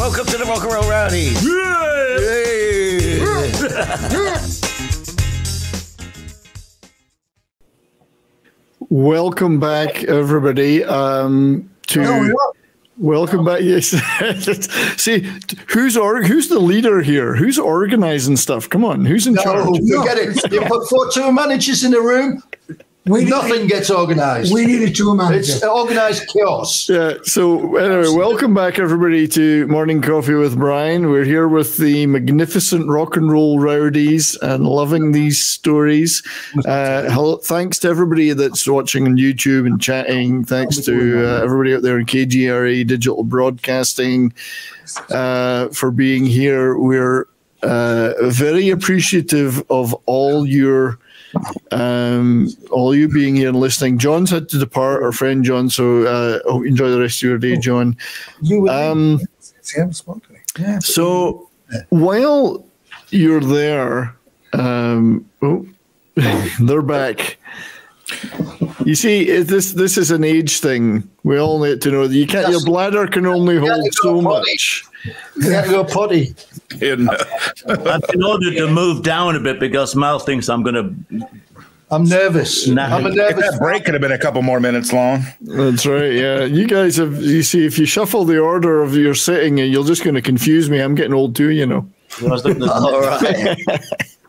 Welcome to the Rock and Roll Rowdies. Welcome back, everybody. Welcome back. Yes. See, who's the leader here? Who's organizing stuff? Come on, who's in charge? Forget it. You put 4 tour managers in the room. Nothing gets organised. We need a tour manager. It's organised chaos. Yeah. So anyway, welcome back, everybody, to Morning Coffee with Brian. We're here with the magnificent rock and roll rowdies and loving these stories. Thanks to everybody that's watching on YouTube and chatting. Thanks to everybody out there in KGRA Digital Broadcasting for being here. We're very appreciative of all you being here and listening. John's had to depart, our friend John, so hope you enjoy the rest of your day, John. So while you're there, they're back. You see, this is an age thing. We all need to know that your bladder can only hold so much. You got to go potty. I've been ordered to move down a bit because Mal thinks I'm nervous. I'm a nervous. That break could have been a couple more minutes long. That's right. Yeah, you guys you see, if you shuffle the order of your sitting, you're just going to confuse me. I'm getting old too, you know. All right.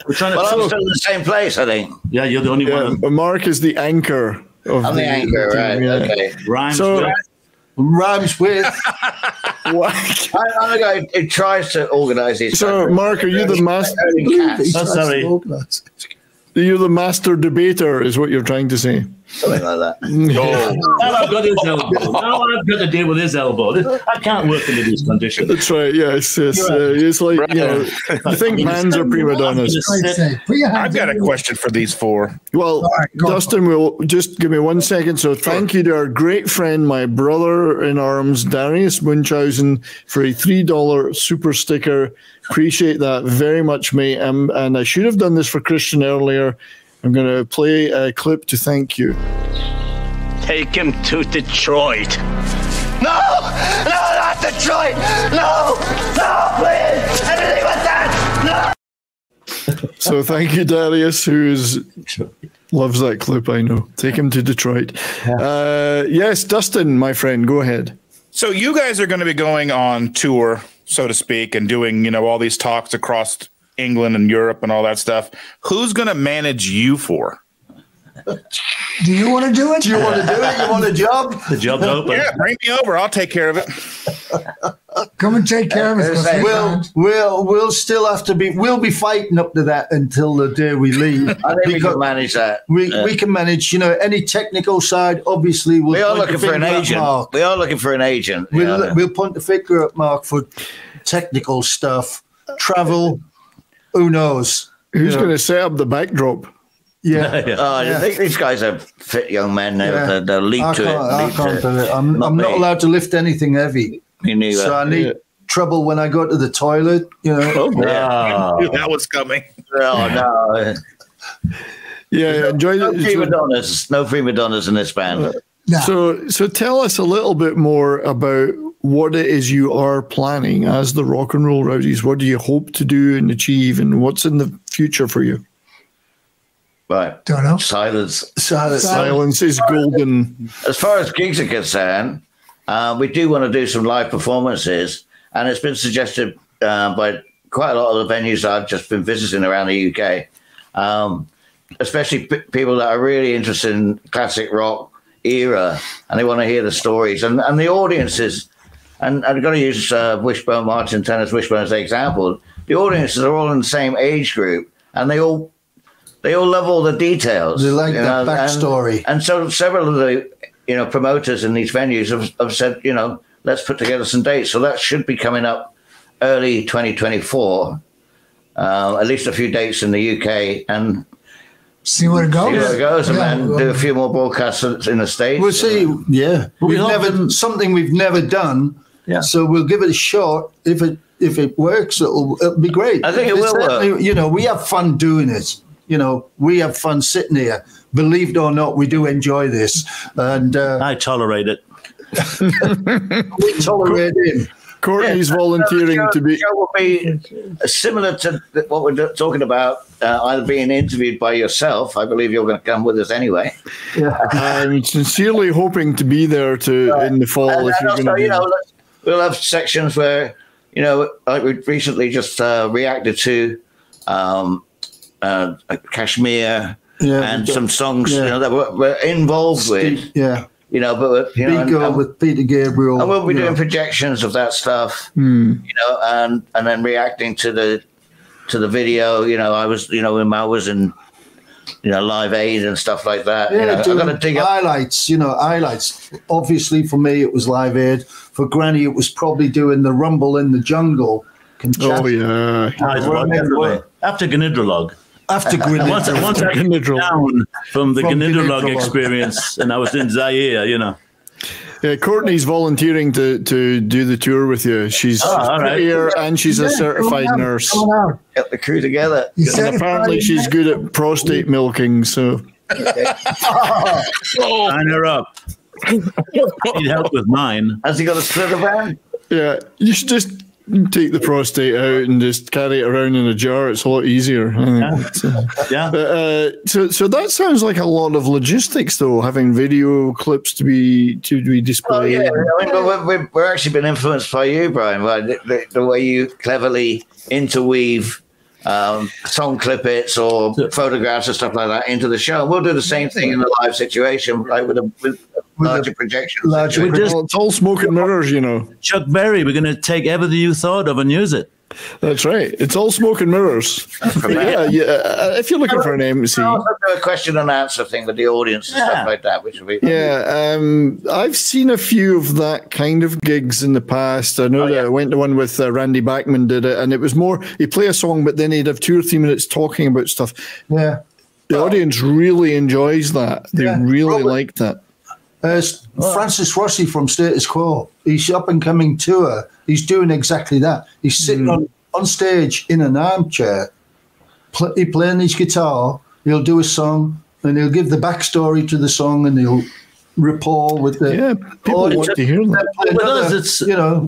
I'm still in the same place, I think. Yeah, you're the only one. Mark is the anchor. I'm the anchor, right? Yeah. Okay. Rhymes with. I'm the guy who tries to organise these. So, Mark, are you the master? You're the master debater, is what you're trying to say. Something like that. Now I've got his elbow. Now I've got to deal with his elbow. I can't work under these conditions. That's right. Yes. It's like, I think hands are prima donnas. I've got a question for these four. Well, Dustin will just give me 1 second. So thank you to our great friend, my brother in arms, Darius Munchausen, for a $3 super sticker. Appreciate that very much, mate. And I should have done this for Christian earlier. I'm going to play a clip to thank you. Take him to Detroit. No, not Detroit. No, please. Anything with that. No. So thank you, Darius, who loves that clip, I know. Take him to Detroit. Yes, Dustin, my friend, go ahead. So you guys are going to be going on tour, so to speak, and doing, all these talks across England and Europe and all that stuff. Who's going to manage you for? Do you want to do it? You want a job? The job's open. Yeah, bring me over. I'll take care of it. Come and take care of us. We'll still have to be. We'll be fighting up to that until the day we leave. I think we can manage that. We can manage. Any technical side. Obviously, we are looking for an agent. We are looking for an agent. We'll point the finger at Mark for technical stuff, travel. Who knows? Who's going to set up the backdrop? Yeah. I think these guys are fit young men. They'll leap to it. I'm not allowed to lift anything heavy. Me neither. So I need trouble when I go to the toilet. I knew that was coming. Oh, no. Yeah, enjoy no prima donnas. No prima donnas in this band. So tell us a little bit more about what it is you are planning as the Rock and Roll Rowdies. What do you hope to do and achieve, and what's in the future for you? Right. Don't know. Silence is golden. As far as gigs are concerned, we do want to do some live performances, and it's been suggested by quite a lot of the venues I've just been visiting around the UK, especially people that are really interested in classic rock era, and they want to hear the stories, and the audiences. And I've got to use Wishbone, Martin Turner's Wishbone as an example. The audiences are all in the same age group, and they all love all the details. They like that backstory. And so several of the promoters in these venues have said, let's put together some dates. So that should be coming up early 2024. At least a few dates in the UK, and see where it goes. And then do a few more broadcasts in the States. We'll see. Yeah, something we've never done. Yeah. So we'll give it a shot. If it works, it'll be great. I think it will work. We have fun doing it. We have fun sitting here. Believe it or not, we do enjoy this. And I tolerate it. We tolerate him. Courtney's volunteering to be. The show will be similar to what we're talking about, either being interviewed by yourself. I believe you're going to come with us anyway. Yeah. I'm sincerely hoping to be there in the fall. If you're also, going to, we'll have sections where, like we recently just reacted to Kashmir and some songs that we're involved with. Yeah. But with Peter Gabriel, and we'll be doing projections of that stuff, and then reacting to the video. I was, when I was in, Live Aid and stuff like that. I've got to dig up highlights. Highlights. Obviously, for me, it was Live Aid. For Granny, it was probably doing the Rumble in the Jungle. Oh yeah, after Gnidrolog. After Grenada. Once I came down from the Gnidrolog experience, and I was in Zaire, Yeah, Courtney's volunteering to do the tour with you. She's here and she's a certified nurse. Get the crew together. And apparently she's good at prostate milking, so. Sign her up. Need help with mine. Has he got a split around? Yeah, you should just take the prostate out and just carry it around in a jar. It's a lot easier. So that sounds like a lot of logistics, though, having video clips to be displayed. We're actually been influenced by you, Brian, by the way you cleverly interweave song clippets or photographs and stuff like that into the show. We'll do the same thing in the live situation, like with larger projections. It's all smoke and mirrors, Chuck Berry, we're going to take everything you thought of and use it. That's right. It's all smoke and mirrors. If you're looking for an MC, I'll do a question and answer thing with the audience and stuff like that, which will be I've seen a few of that kind of gigs in the past. I know that I went to one with Randy Bachman did it, and it was more he'd play a song, but then he'd have 2 or 3 minutes talking about stuff. Yeah, the audience really enjoys that. They really like that. Francis Rossi from Status Quo, his up and coming tour, he's doing exactly that. He's sitting on stage in an armchair, playing his guitar. He'll do a song and he'll give the backstory to the song and he'll rapport with the people want to hear that.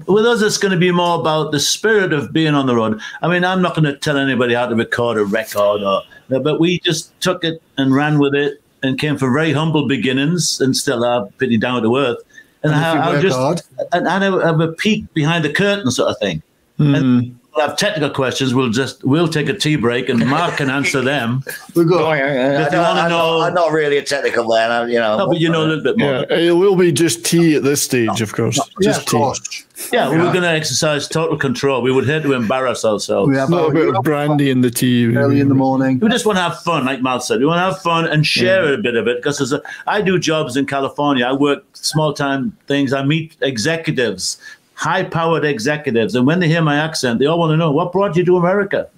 With us, it's going to be more about the spirit of being on the road. I mean, I'm not going to tell anybody how to record a record, but we just took it and ran with it. And came from very humble beginnings, and still are pretty down to earth. And I'll have a peek behind the curtain, sort of thing. And we'll have technical questions. We'll take a tea break, and Mark can answer them. We'll go. I'm not really a technical man. No, but you know a little bit more. Yeah, it will be just tea at this stage, of course. Just tea. Yeah, we were going to exercise total control. We would hate to embarrass ourselves. We have a bit of brandy in the tea early in the morning. We just want to have fun, like Mal said. We want to have fun and share a bit of it. Because I do jobs in California. I work small-time things. I meet executives, high-powered executives. And when they hear my accent, they all want to know, what brought you to America?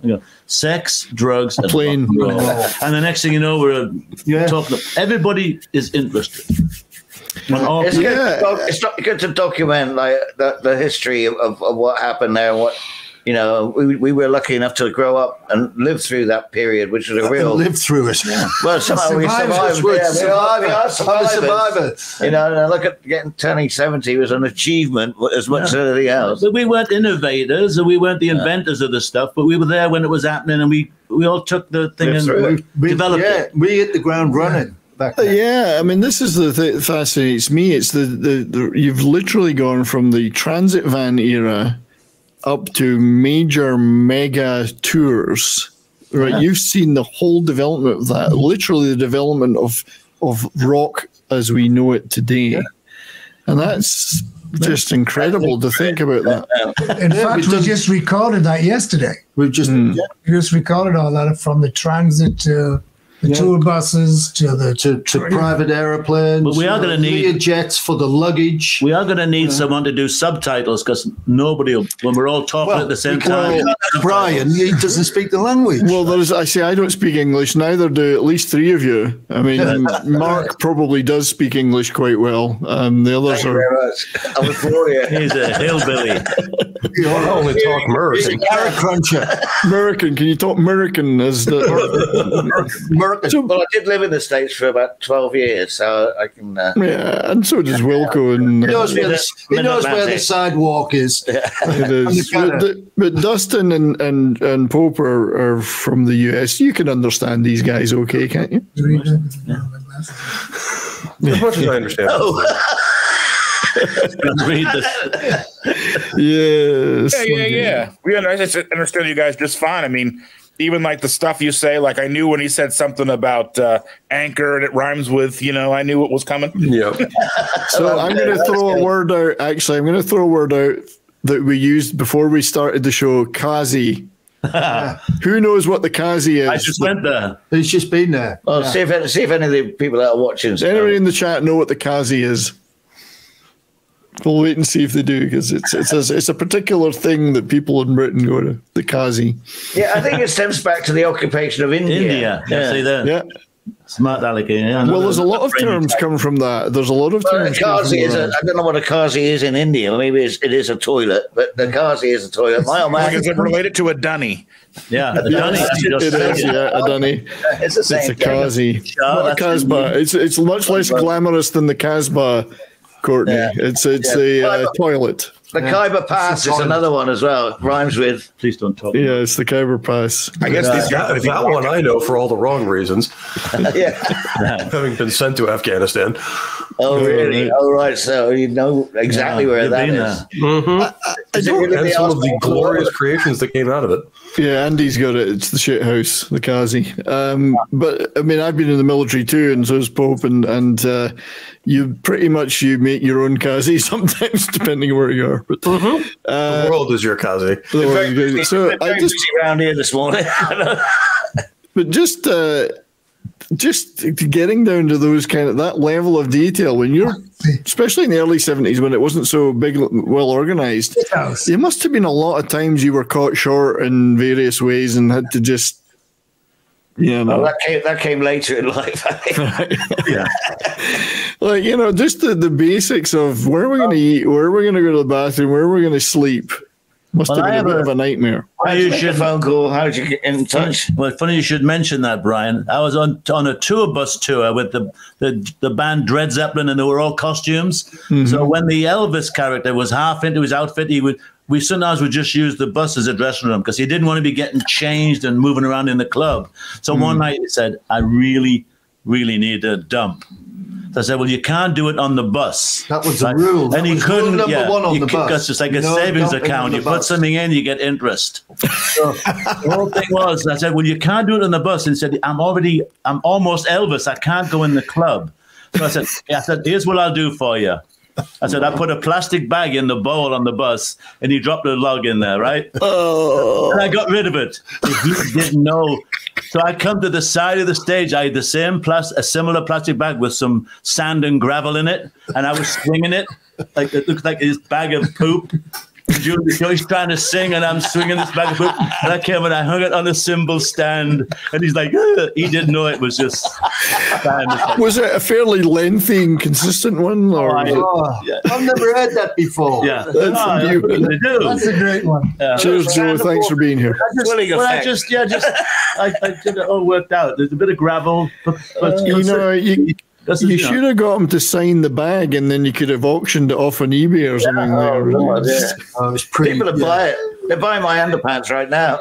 Sex, drugs, and plane. And the next thing you know, we're talking. Everybody is interested. It's good to document like the history of what happened there. What we were lucky enough to grow up and live through that period, which was a real live through it. Well, somehow we survived. We are survivors. And I look at turning 70 was an achievement as much as anything else. But we weren't innovators, and we weren't the inventors of the stuff. But we were there when it was happening, and we all took the thing and developed it. We hit the ground running. I mean, this is the thing that fascinates me. It's the you've literally gone from the transit van era up to major mega tours, right? Yeah. You've seen the whole development of that, literally the development of rock as we know it today, and that's just incredible to think about that. In fact, we just recorded that yesterday. We've just recorded all that from the transit to the tour buses to private aeroplanes. But we are going to need jets for the luggage. We are going to need someone to do subtitles because nobody will, when we're all talking at the same time. Brian, he doesn't speak the language. Well, I don't speak English. Neither do at least 3 of you. I mean, Mark probably does speak English quite well. The others Thank you very much. I'm a Florian. He's a hillbilly. You I only talk American. Carrot cruncher. American. Can you talk American as the American. Well, I did live in the States for about 12 years, so I can. yeah, and so does Wilco. And He knows where the sidewalk is. it is. But Dustin and Pope are from the US. You can understand these guys, okay, can't you? As much as I understand. Read this. Yes. Yeah. We understand you guys just fine. I mean, even like the stuff you say, like I knew when he said something about anchor and it rhymes with, I knew it was coming. Yep. So I'm going to throw a word out. Actually, I'm going to throw a word out that we used before we started the show, Kazi. Who knows what the Kazi is? I just went there. He's just been there. Well, see if any of the people that are watching. Does anybody in the chat know what the Kazi is? We'll wait and see if they do, because it's a particular thing that people in Britain go to, the Kazi. Yeah, I think it stems back to the occupation of India. Yeah. See there. Yeah. Smart alligator. Yeah, Well, there's a lot of terms come from that. There's a lot of Well, terms. a Kazi is I don't know what a Kazi is in India. Maybe it is a toilet, but the Kazi is a toilet. Like, is it related to a dunny? Yeah, It is, yeah, a dunny. It's the same It's a thing. Kazi. Not a Casbah. It's much less glamorous than the Casbah, Courtney. Yeah. It's a toilet. The Khyber Pass is another one as well. It rhymes with. Please don't talk. Yeah, it's the Khyber Pass. I guess these guys. That one I know for all the wrong reasons, Yeah. having been sent to Afghanistan. Oh, really? Oh, right. So you know exactly where you've that been is. there. Is it really And the some of the Osmo? glorious creations that came out of it. Yeah, Andy's got it. It's the shit house, the Kazi. But I mean, I've been in the military too, and so's Pope, and you pretty much you make your own Kazi sometimes, depending on where you are. But The world is your Kazi. so I just busy around here this morning. But just getting down to those that level of detail when you're, especially in the early 70s when it wasn't so big, well organized, there must have been a lot of times you were caught short in various ways and had to just, Well, that came later in life. yeah. Like, just the basics of where we're going to eat, where we're going to go to the bathroom, where we're going to sleep. Must have been a bit of a nightmare. How'd you make a phone call? How'd you get in touch? Well, funny you should mention that, Brian. I was on a tour bus tour with the band Dred Zeppelin, and they were all costumes. Mm-hmm. So when the Elvis character was half into his outfit, we sometimes would just use the bus as a dressing room because he didn't want to be getting changed and moving around in the club. So one night he said, I really, really need a dump. So I said, well, you can't do it on the bus. That was the rule. And he couldn't. Rule number one on the bus. Because it's like a savings account. You put something in, you get interest. So the whole thing was, I said, well, you can't do it on the bus. And he said, I'm almost Elvis. I can't go in the club. So I said, here's what I'll do for you. I said, I put a plastic bag in the bowl on the bus, and he dropped a log in there, right? Oh. And I got rid of it. He didn't know. So I come to the side of the stage. I had a similar plastic bag with some sand and gravel in it, and I was swinging it like it looked like his bag of poop. He's trying to sing, and I'm swinging this bag of poop. And I came and I hung it on a cymbal stand, and he's like, ugh. He didn't know it was just. Was it a fairly lengthy and consistent one? Or I've never heard that before. Yeah, That's a great one. Cheers, Joe. Thanks for being here. I did it all worked out. There's a bit of gravel, but you should have got him to sign the bag, and then you could have auctioned it off on eBay or something. People are buy it. They're buying my underpants right now.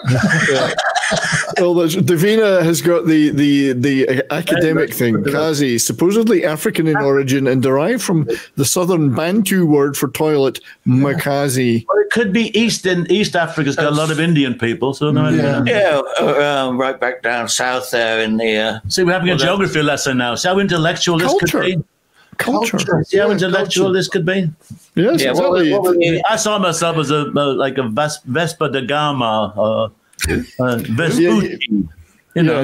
Well, Davina has got the academic thing. Kazi, supposedly African in origin and derived from the southern Bantu word for toilet, makazi. Well, it could be East Africa's got a lot of Indian people, so no idea. Right back down south there in the. See, we're having a geography lesson now. See how intellectual this could be. Culture. See how intellectual this could be. Yes, exactly. I saw myself as a Vespa da Gama, Vespucci.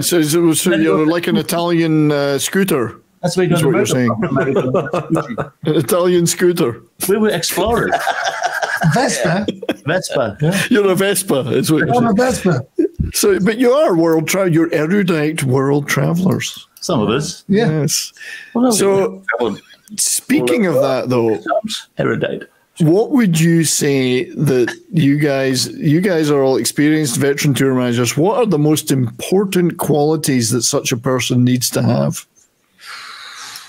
So you're like an Italian scooter. That's what you're saying. An Italian scooter. We were explorers. Vespa. Yeah. You're a Vespa. I'm a Vespa. So, but you are you're erudite world travelers. Some of us. Yeah. Yes. So, speaking of that, though, erudite. What would you say that you guys are all experienced veteran tour managers? What are the most important qualities that such a person needs to have?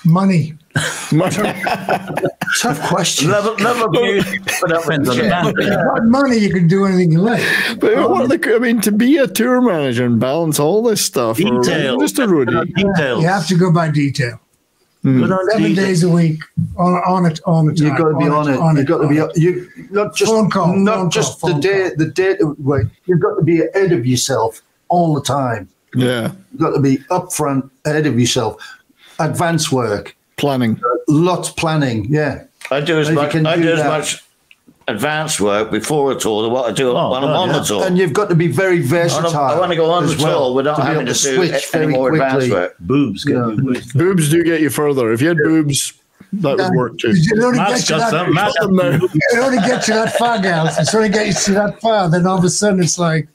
Money. Tough question. Love abuse. Without money, you can do anything you like. But what are I mean, to be a tour manager and balance all this stuff, Detail. or just a roadie. Details. You have to go by detail. Good on 7 detail. days a week on it all the time. You've got to be on it. You've got to be you not just Phone call, not phone just call, the day. The day. Wait, you've got to be ahead of yourself all the time. Yeah, You've got to be upfront, ahead of yourself. Advanced work, planning. lots planning. Yeah, I do as And you much. can I do do as that. much advanced work before a tour than what I do when I'm on the tour. and you've got to be very versatile. I want to go on the as well, tour without to be having able to do switch any very more advanced quickly. work. Boobs. Get Yeah. you boobs. Boobs do get you further. If you had boobs, that would work too. It only Matt's gets you got that, some. Matt's Them now. it only gets you that far, gals. It's only gets you that far. Then all of a sudden, it's like,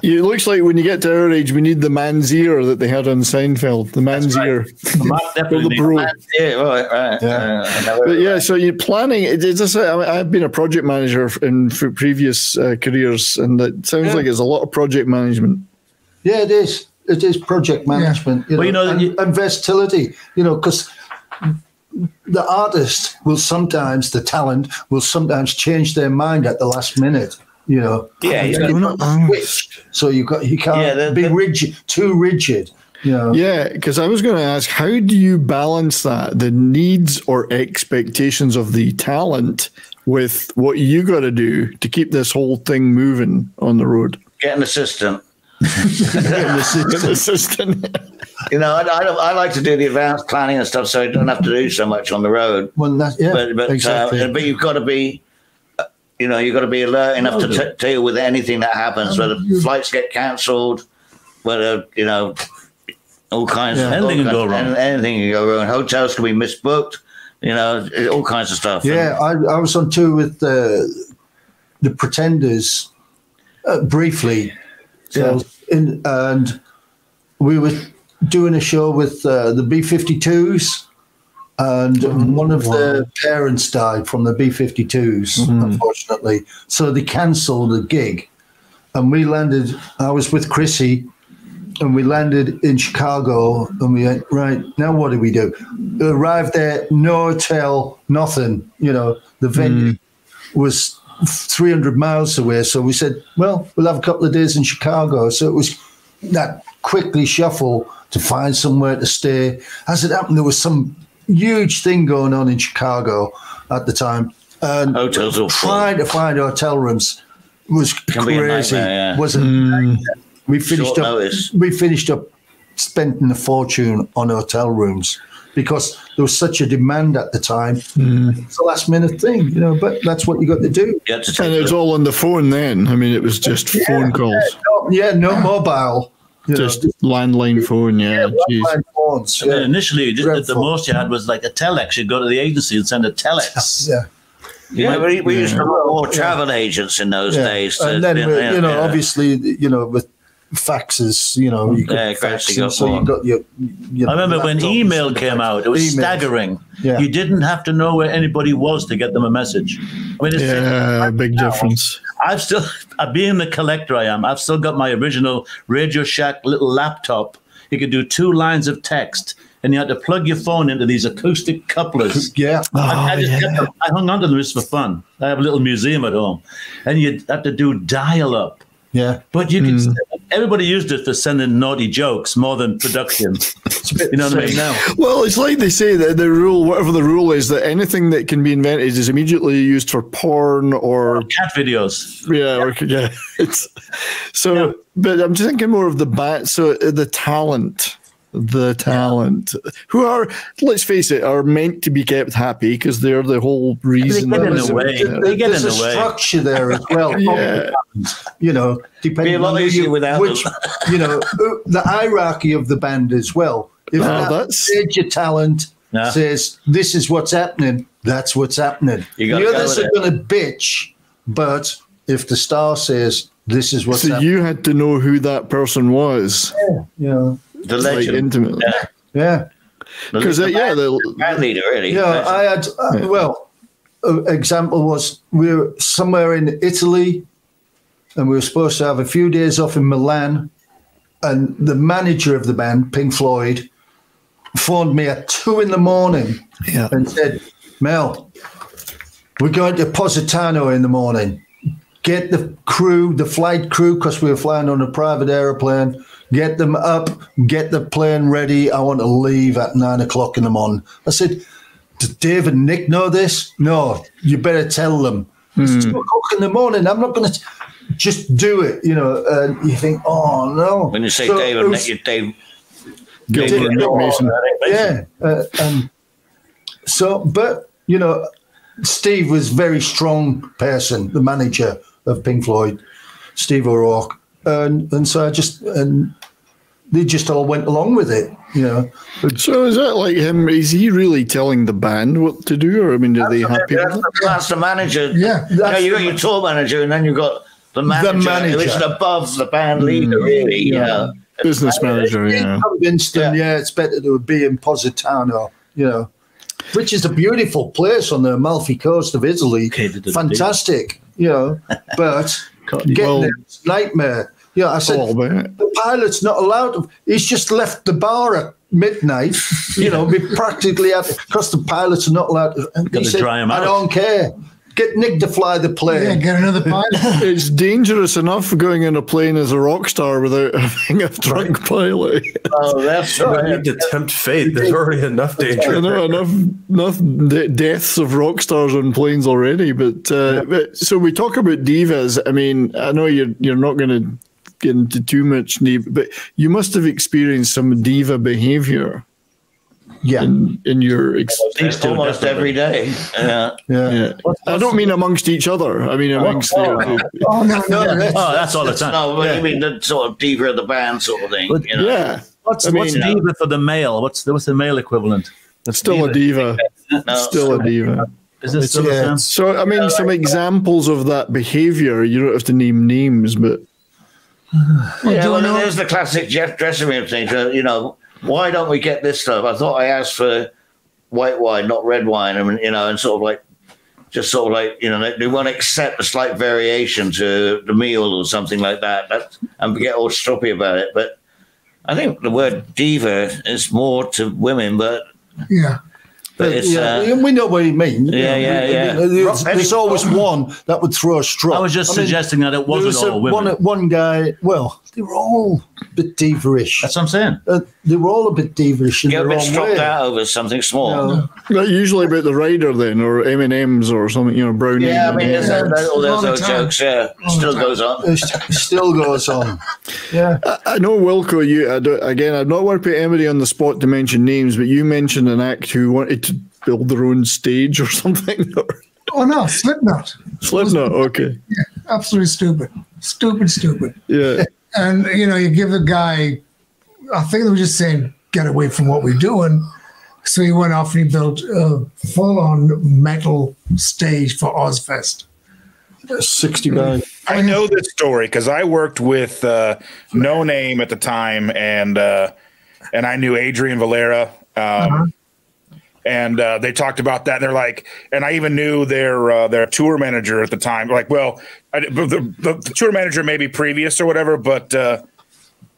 It looks like when you get to our age, we need the man's ear that they had on Seinfeld. The man's ear. Matt Or the definitely. bro. Yeah, right. But yeah, so you planning. It's just, I've been a project manager in previous careers, and it sounds like it's a lot of project management. Yeah, it is. It is project management. Well, you know, and versatility. Because the artist will sometimes, the talent will sometimes change their mind at the last minute. Yeah, he's got- You've got to switch. So you can't be rigid, too rigid. Yeah, because I was going to ask, how do you balance that, the needs or expectations of the talent, with what you got to do to keep this whole thing moving on the road? get an assistant. An assistant. I like to do the advanced planning and stuff, so I don't have to do so much on the road. Well, But exactly. but you've got to be, you've got to be alert enough to deal with anything that happens. Whether flights get cancelled, whether all kinds of Anything can go wrong. Anything can go wrong. Hotels can be misbooked. All kinds of stuff. Yeah, I was on tour with the Pretenders briefly. So and we were doing a show with the B-52s, and one of the parents died from the B-52s, unfortunately. So they cancelled the gig, and we landed. I was with Chrissy, and we landed in Chicago, and we went, right, now what do we do? We arrived there, no hotel, nothing. The venue was 300 miles away. So we said, well, we'll have a couple of days in Chicago. So it was that quickly shuffle to find somewhere to stay. As it happened, there was some huge thing going on in Chicago at the time. And Hotels are full. trying to find hotel rooms was Can be a crazy. nightmare, yeah. Wasn't we finished Short up? notice. We finished up spending a fortune on hotel rooms because there was such a demand at the time. It's a last minute thing, but that's what you got to do. You have to And take it was all on the phone then. I mean, it was just phone calls. No mobile. Just landline phone, yeah. Jeez. landline phones. I mean, Yeah. initially, the Dreadful. most you had was like a telex. You'd go to the agency and send a telex. Yeah. Yeah, we used to have more travel agents in those days. And then, obviously, with faxes, you could fax, gradually got so more. you got your I remember when laptop email and came out, it was Email. staggering. Yeah. You didn't have to know where anybody was to get them a message. I mean, Yeah, big difference. I've still, being the collector I am, I've still got my original Radio Shack little laptop. You could do 2 lines of text, and you had to plug your phone into these acoustic couplers. Yeah. I hung on to them just for fun. I have a little museum at home, and you had to do dial-up. Yeah. But you could. Everybody used it for sending naughty jokes more than production. You know what I mean? Now, Well, it's like they say that the rule, whatever the rule is, that anything that can be invented is immediately used for porn or cat videos. yeah. It's so, but I'm just thinking more of the talent. The talent, who are, let's face it, are meant to be kept happy because they're the whole reason. They get in the way. They get in There's the a way. structure there as well. Yeah. Depending Be a lot on easier without which, them. the hierarchy of the band as well. If that's- your talent Yeah. says this is what's happening, that's what's happening. You gotta The go others with are going to bitch, but if the star says this is what's So happening, you had to know who that person was, the like legend. intimately, yeah. because the band leader, really. I had example was we were somewhere in Italy, and we were supposed to have a few days off in Milan, and the manager of the band, Pink Floyd, phoned me at 2 a.m. and said, Mel, we're going to Positano in the morning. Get the crew, the flight crew, because we were flying on a private aeroplane, get them up, get the plane ready. I want to leave at 9 o'clock in the morning. I said, did Dave and Nick know this? No, you better tell them. It's 2 o'clock in the morning. I'm not going to just do it, you know. And you think, oh, no. When you say Dave and Nick, you're Dave. Mason. Yeah. And so, but, you know, Steve was a very strong person, the manager of Pink Floyd, Steve O'Rourke. And so they just all went along with it, you know. So is that like him? Is he really telling the band what to do, or I mean, do they happy with it? That's the manager. Yeah. You know, you got your tour manager, and then you've got the manager. Who is above the band leader, really. Yeah. Business manager, yeah. Convinced them, it's better to be in Positano, you know, which is a beautiful place on the Amalfi Coast of Italy. Fantastic, you know, but getting there, it's a nightmare. Yeah, I said, the pilot's not allowed to. He's just left the bar at midnight. You know, we practically had because the pilots are not allowed to. And he said, dry him out. I don't care. Get Nick to fly the plane. Yeah, get another pilot. It's dangerous enough going in a plane as a rock star without having a drunk pilot. Oh, that's right. You need to tempt fate. There's already enough danger. I know enough deaths of rock stars on planes already. But so we talk about divas. I mean, I know you're not going to get into too much diva, but you must have experienced some diva behavior. Yeah, in your experience. Almost every day. Yeah. I don't mean amongst each other. I mean amongst that's all the time. No, but you mean the sort of diva of the band sort of thing. You know? Yeah. What's diva for the male? What's the male equivalent? It's still a diva. Still a diva. Is this still a term? So I mean, some examples of that behavior. You don't have to name names, but there's the classic Jeff dressing room thing. You know. Why don't we get this stuff? I thought I asked for white wine, not red wine. I mean, you know, and you know, they won't accept a slight variation to the meal or something like that. And get all stroppy about it. But I think the word diva is more to women, but it's, we know what you mean. There's always one that would throw a straw. I was just suggesting that it wasn't all women. One guy, well, they were all a bit diva-ish. That's what I'm saying. They were all a bit diva-ish in Get their a bit own stropped way. out over something small. Not usually about the rider then, or M&M's or something, you know, brownie. Yeah, I mean, there's all those jokes. Yeah, still goes on. It still goes on. Yeah. I know, Wilco, I'm not want to put anybody on the spot to mention names, but you mentioned an act who wanted to build their own stage or something. Oh, no, Slipknot. Slipknot, okay. Yeah, absolutely stupid. Stupid. Yeah. And, you know, you give a guy, I think they were just saying, get away from what we're doing. So he went off and he built a full-on metal stage for Ozfest. 60 guys. I know this story because I worked with No Name at the time, and I knew Adrian Valera. And they talked about that. They're like, and I even knew their tour manager at the time. Like, well, the tour manager may be previous or whatever, but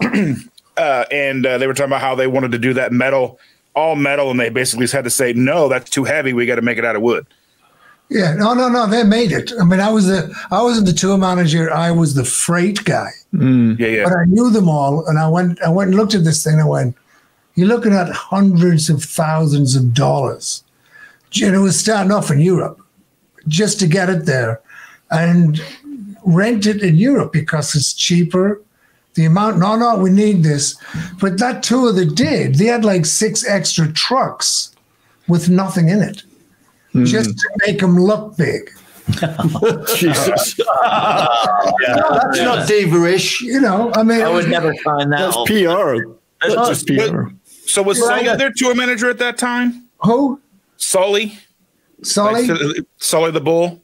and they were talking about how they wanted to do that all metal, and they basically had to say, no, that's too heavy. We got to make it out of wood. Yeah, no, they made it. I mean, I wasn't the tour manager. I was the freight guy. Yeah. But I knew them all, and I went and looked at this thing. And I went, you're looking at hundreds of thousands of dollars. And it was starting off in Europe just to get it there and rent it in Europe because it's cheaper. The amount, no, we need this. But that tour they had like 6 extra trucks with nothing in it just to make them look big. Jesus. That's not diva-ish. You know, I mean, I would never find that. That's PR. That's just PR. So was Sully their tour manager at that time? Who? Sully? Sully? Like, Sully the Bull?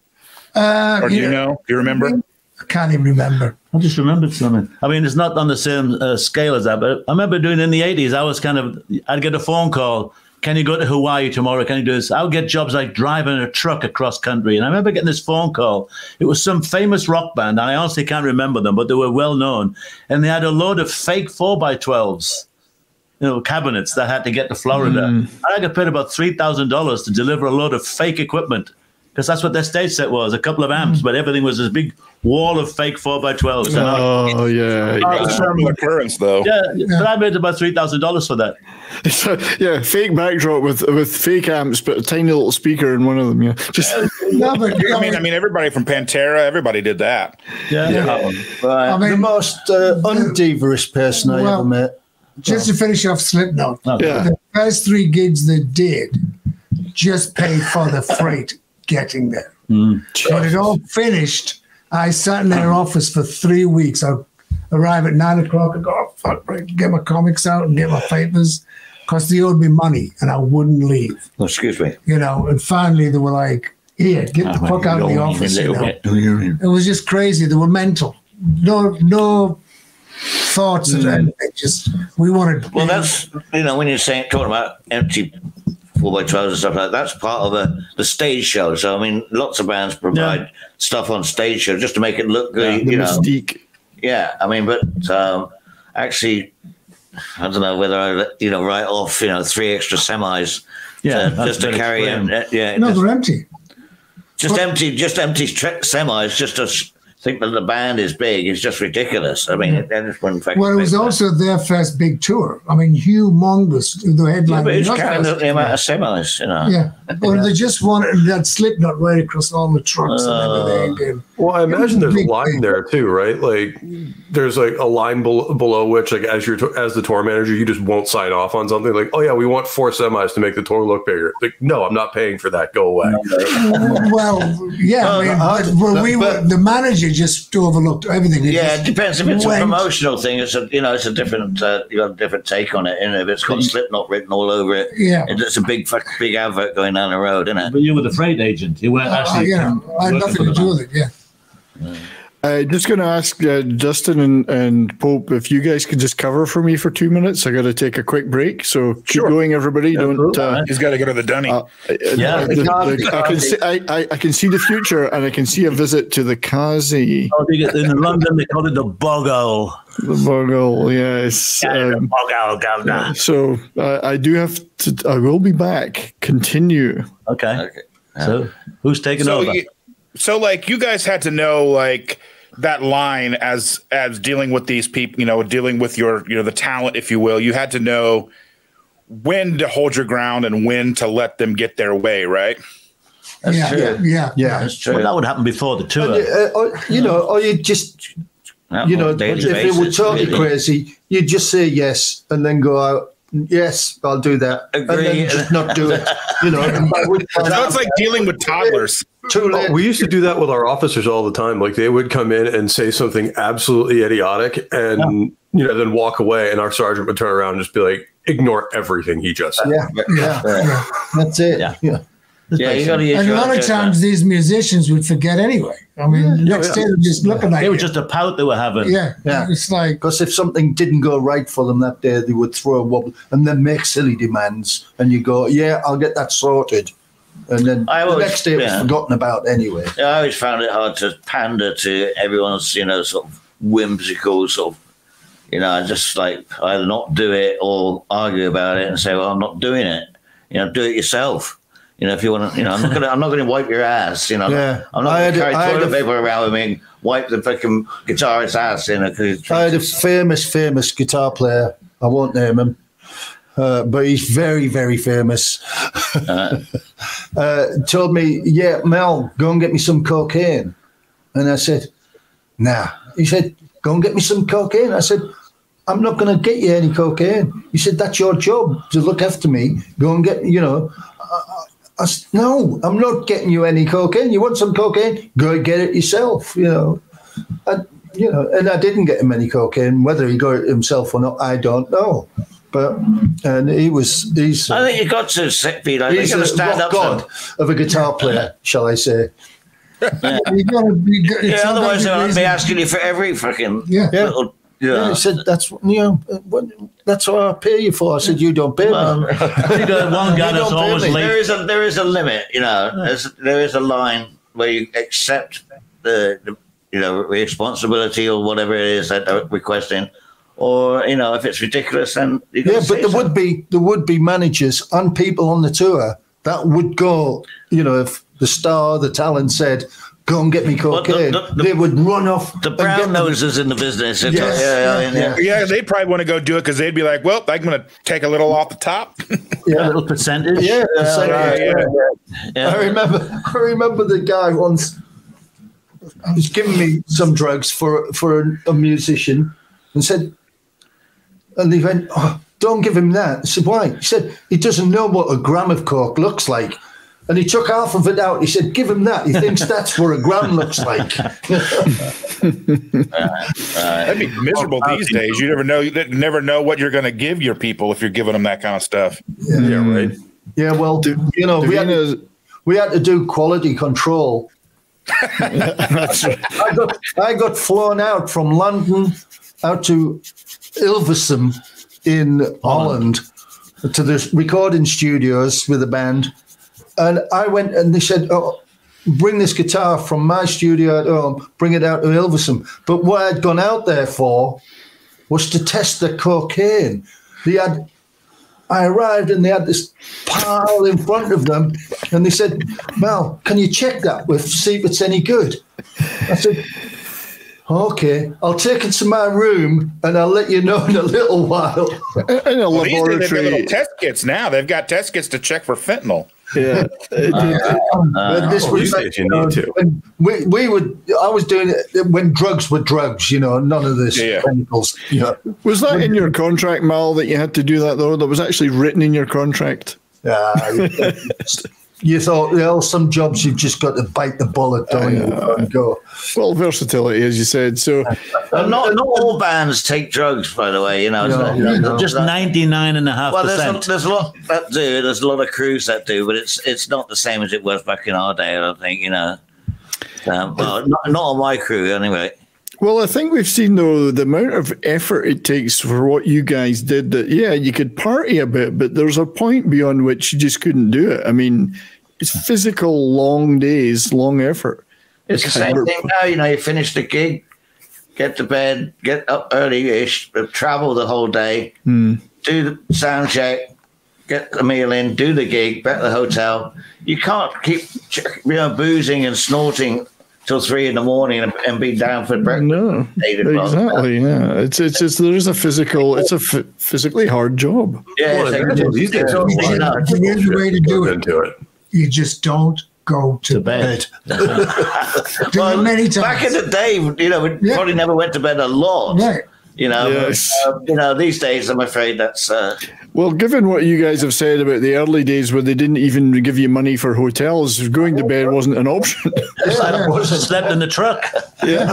Or do you know? Do you remember? I can't even remember. I just remembered something. I mean, it's not on the same scale as that, but I remember doing it in the 80s. I'd get a phone call. can you go to Hawaii tomorrow? Can you do this? I'll get jobs like driving a truck across country. And I remember getting this phone call. It was some famous rock band, and I honestly can't remember them, but they were well known. And they had a load of fake 4x12s, cabinets that had to get to Florida. And I got paid about $3,000 to deliver a load of fake equipment, because that's what their stage set was, a couple of amps, but everything was this big wall of fake 4x12s. Oh, yeah. It's a normal occurrence, though. Yeah, but I made about $3,000 for that. So, yeah, fake backdrop with fake amps, but a tiny little speaker in one of them. Yeah, just I mean, everybody from Pantera, everybody did that. Yeah. I mean, the most undiverous person I ever met. Just to finish off Slipknot, Yeah. the first 3 gigs they did just paid for the freight getting there. When it all finished, I sat in their office for 3 weeks. I arrive at 9 o'clock. I go, oh, fuck, right, get my comics out and get my papers, because they owed me money and I wouldn't leave. Oh, excuse me. And finally they were like, here, get the fuck out of the office. It was just crazy. They were mental. No thoughts and anything. Just, we wanted. Well, that's, when you're talking about empty 4x12s and stuff like that, that's part of the stage show. So, I mean, lots of bands provide stuff on stage show just to make it look good, the mystique. Yeah, I mean, but actually, I don't know whether I, write off, 3 extra semis just to carry them. No, they're empty. Just empty semis, just to think that the band is big is just ridiculous. I mean, well, it was also their first big tour. I mean, humongous. The headline. But it's kind of the amount of semis, Yeah, but they just wanted that Slipknot right across all the trucks and everything. Well, I imagine there's a line there too, right? Like, there's like a line below which, like, as the tour manager, you just won't sign off on something. Like, oh yeah, we want 4 semis to make the tour look bigger. Like, no, I'm not paying for that. Go away. Well, yeah, the manager just overlooked everything. It depends. If it's a promotional thing, it's a different you got a different take on it. If it's got Slipknot written all over it, it's a big advert going down the road, isn't it? But you were the freight agent. You weren't actually. I had nothing to do with it. Yeah. Just going to ask Justin and Pope if you guys could just cover for me for 2 minutes. I got to take a quick break, so keep going, everybody. Don't. He's got to go to the dunny. I can see the future, and I can see a visit to the Kazi. Oh, in London, they call it the Bogle. The Bogle, yes. The Bogle, governor. So I do have to. I will be back. Continue. Okay. So who's taking over? So, like, you guys had to know, like, that line as dealing with these people, dealing with your, the talent, if you will. You had to know when to hold your ground and when to let them get their way, right? That's true. Yeah. That's true. Well, that would happen before the tour. Or you just, if they were totally crazy, you just say yes and then go out. Yes, I'll do that. Agree. And then just not do it. So it's like dealing with toddlers. Too late. We used to do that with our officers all the time. Like, they would come in and say something absolutely idiotic and, then walk away, and our sergeant would turn around and just be like, ignore everything he just said. Yeah. That's it. Yeah, you got to use. And a lot of times these musicians would forget anyway. I mean, next day they're just looking like it was just a pout they were having. Yeah. It's like, because if something didn't go right for them that day, they would throw a wobble and then make silly demands, and you go, "Yeah, I'll get that sorted." And then the next day it was forgotten about anyway. Yeah, I always found it hard to pander to everyone's, sort of whimsical sort of, just like either not do it or argue about it and say, well, I'm not doing it. Do it yourself. If you want to, I'm not going to wipe your ass. I'm not going to carry toilet paper around with me and wipe the fucking guitarist's ass. I had a famous guitar player. I won't name him. But he's very, very famous. Told me, yeah, Mel, go and get me some cocaine. And I said, nah. He said, go and get me some cocaine. I said, I'm not going to get you any cocaine. He said, that's your job to look after me. Go and get, I said, no, I'm not getting you any cocaine. You want some cocaine? Go get it yourself, And I didn't get him any cocaine. Whether he got it himself or not, I don't know. But I think you got to be like, he's a stand rock up god of a guitar player, shall I say? Otherwise they won't be asking you for every fucking little Yeah, he said, that's what I pay you for. I said, you don't pay me. I think one guy that's always late. There is a limit, there is a line where you accept the responsibility or whatever it is that they're requesting. Or, if it's ridiculous, then but there would be managers and people on the tour that would go, if the star, the talent said, go and get me cocaine, they would run off. The brown noses in the business. They probably want to go do it because they'd be like, well, I'm going to take a little off the top. A little percentage. Yeah. I remember the guy once was giving me some drugs for a musician and said, and he went, oh, don't give him that. I said, why? He said, he doesn't know what a gram of coke looks like. And he took half of it out. He said, give him that. He thinks that's what a gram looks like. That'd be miserable these days. You never know what you're going to give your people if you're giving them that kind of stuff. Yeah, right. Yeah, well, we had to do quality control. I got flown out from London out to Hilversum in Holland to the recording studios with a band. And I went and they said, oh, bring this guitar from my studio at home, bring it out to Hilversum. But what I'd gone out there for was to test the cocaine. I arrived and they had this pile in front of them. And they said, Mal, can you check that see if it's any good? I said, okay, I'll take it to my room and I'll let you know in a little while. In a laboratory. They've got little test kits now. They've got test kits to check for fentanyl. Yeah. This was like, you need to. I was doing it when drugs were drugs, none of this chemicals. Was that in your contract, Mal, that you had to do that, though? That was actually written in your contract? You thought, some jobs you've just got to bite the bullet, don't you, and go. Well, versatility, as you said. So, not all bands take drugs, by the way. Just 99.5%. Well, there's a lot that do. There's a lot of crews that do, but it's not the same as it was back in our day. I don't think well, not on my crew anyway. Well, I think we've seen, though, the amount of effort it takes for what you guys did, that, you could party a bit, but there's a point beyond which you just couldn't do it. I mean, it's physical, long days, long effort. It's the same thing now. You finish the gig, get to bed, get up early-ish, travel the whole day, do the sound check, get the meal in, do the gig, back to the hotel. You can't keep boozing and snorting till 3 a.m. and be down for breakfast. No, exactly. Yeah, it's there's a physical. It's a physically hard job. Yeah, here's the way to do it. You just don't go to bed. Well, many times. Back in the day, we probably never went to bed a lot. Right. These days, I'm afraid that's. Well, given what you guys have said about the early days where they didn't even give you money for hotels, going to bed wasn't an option. I slept in the truck. Yeah.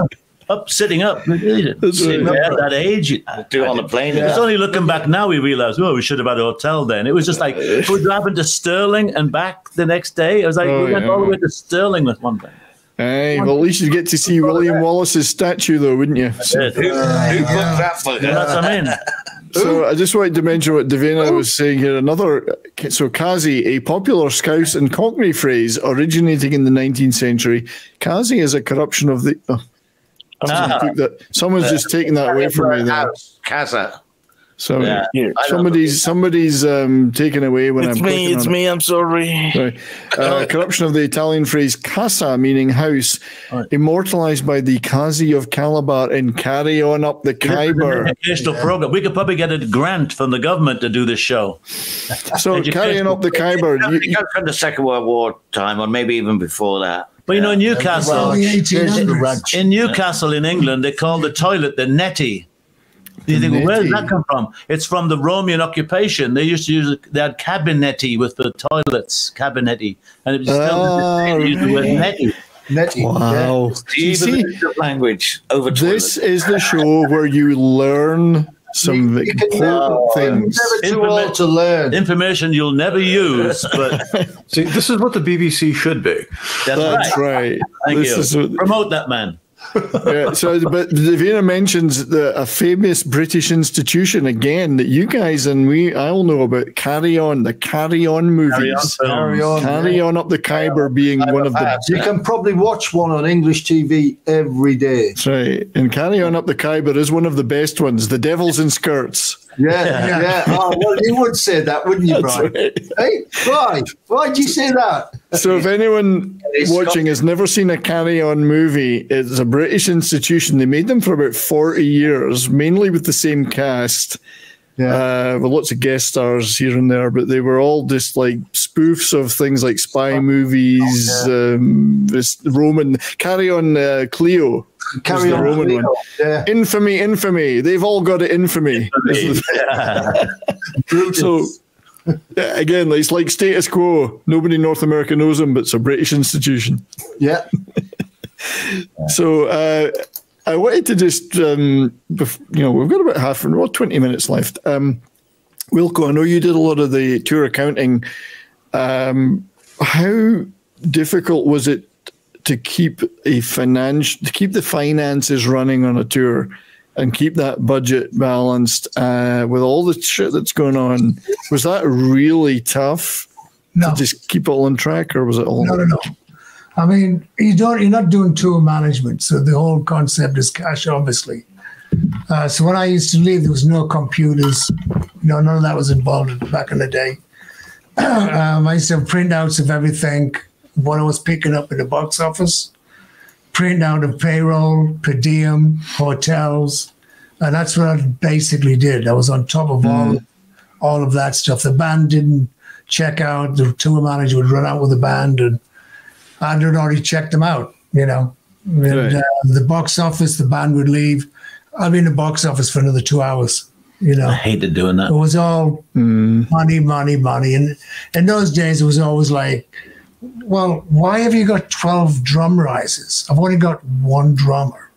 Sitting up. At that age. Do it on the plane. It's only looking back now we realize, we should have had a hotel then. It was just like, we're driving to Stirling and back the next day. I was like, we went all the way to Stirling with one thing. Hey, well, at least you'd get to see William Wallace's statue, though, wouldn't you? Who booked that book? That's what I mean. So I just wanted to mention what Davina was saying here. So Kazi, a popular Scouse and Cockney phrase originating in the 19th century. Kazi is a corruption of the... Someone's just taken that away from me there. Casa. So somebody's taken away when It's me. I'm sorry. Corruption of the Italian phrase casa, meaning house, immortalized by the Kazi of Calabar in Carry On Up the Khyber. Educational program. We could probably get a grant from the government to do this show. So Carry On Up the Khyber. You go from the Second World War time, or maybe even before that. But Newcastle, in Newcastle in England, they call the toilet the netty. You think, where did that come from? It's from the Roman occupation. They used to they had cabinetti with the toilets, cabinetti, and it was still used the word netty. Netty. Wow. Even language over this is the show where you learn some important things. Never too old to learn. Information you'll never use. But see, this is what the BBC should be. That's right. Right. Thank you. Promote that man. Yeah, so, but Davina mentions a famous British institution again that you guys and I all know about. Carry On, the Carry On movies. Carry On Up the Khyber being one of the. You can probably watch one on English TV every day. That's right. And Carry On Up the Khyber is one of the best ones. The Devils in Skirts. Yeah. Oh, well, you would say that, wouldn't you, Brian? Right. Hey, why? Why'd you say that? So if anyone watching has never seen a Carry On movie, it's a British institution. They made them for about 40 years, mainly with the same cast. Yeah. With lots of guest stars here and there, but they were all just like spoofs of things like spy movies, this Roman Carry On Cleo. Carry On Roman Cleo. one. Yeah. Infamy. They've all got it. Infamy. So again, it's like status quo. Nobody in North America knows them, but it's a British institution. Yeah. So I wanted to just, we've got about 20 minutes left. Wilco, I know you did a lot of the tour accounting. How difficult was it to keep the finances running on a tour and keep that budget balanced with all the shit that's going on? Was that really tough to just keep it all on track, or was it all? No. I mean, you're not doing tour management, so the whole concept is cash, obviously. So when I used to leave, there was no computers. None of that was involved back in the day. I used to have printouts of everything, what I was picking up in the box office, printout of payroll, per diem, hotels, and that's what I basically did. I was on top of all of that stuff. The band didn't check out. The tour manager would run out with the band, and I had already checked them out, And the box office, the band would leave. I'd be in the box office for another 2 hours. I hated doing that. It was all money. And in those days, it was always like, well, why have you got 12 drum risers? I've only got one drummer,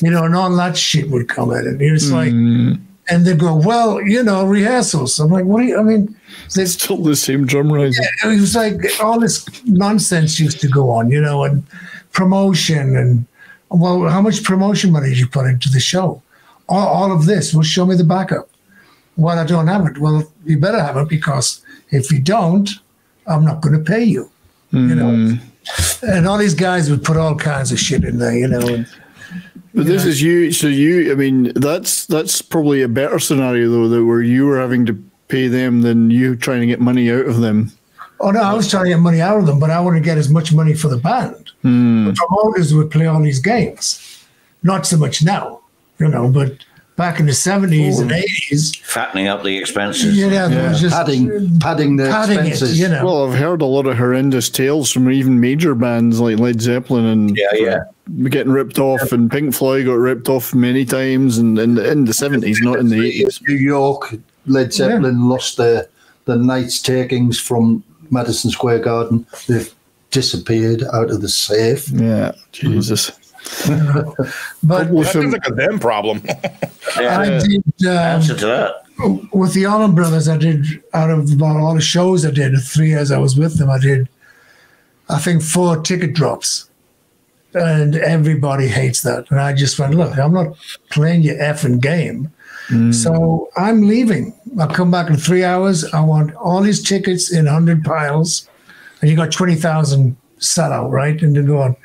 and all that shit would come in. And it's like, and they go, well, rehearsals. I'm like, what do you, I mean, it's still the same drum riser. Yeah, it was like all this nonsense used to go on, and promotion and, well, how much promotion money did you put into the show? All of this. Well, show me the backup. Well, I don't have it. Well, you better have it, because if you don't, I'm not going to pay you. And all these guys would put all kinds of shit in there, But this is you. So that's probably a better scenario though, where you were having to pay them than you trying to get money out of them. Oh no, I was trying to get money out of them, but I want to get as much money for the band. The promoters would play all these games, not so much now, but back in the 70s and 80s, fattening up the expenses. Just padding the expenses. Well, I've heard a lot of horrendous tales from even major bands like Led Zeppelin and getting ripped off, and Pink Floyd got ripped off many times, and in the 70s, not in the 80s. New York, Led Zeppelin lost the night's takings from Madison Square Garden. They've disappeared out of the safe. Yeah, Jesus. But that seems like a them problem. I did answer to that. With the Allman Brothers. I did, out of about all the shows I did, the 3 years I was with them, I did, I think, 4 ticket drops, and everybody hates that. And I just went, look, I'm not playing your effing game, so I'm leaving. I'll come back in 3 hours. I want all these tickets in 100 piles, and you got 20,000 sell out, right? And they go on.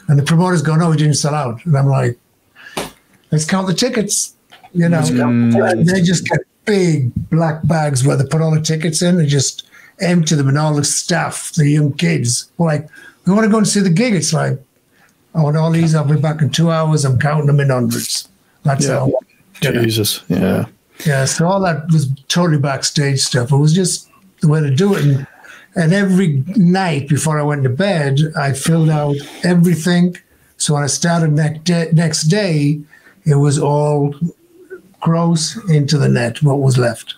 And the promoters go, no, we didn't sell out. And I'm like, let's count the tickets, And they just get big black bags where they put all the tickets in and just empty them, and all the staff, the young kids, were like, we want to go and see the gig. It's like, I want all these. I'll be back in 2 hours. I'm counting them in hundreds. That's how. Jesus. Yeah. Yeah. So all that was totally backstage stuff. It was just the way to do it. And every night before I went to bed, I filled out everything. So when I started next day, it was all gross into the net, what was left.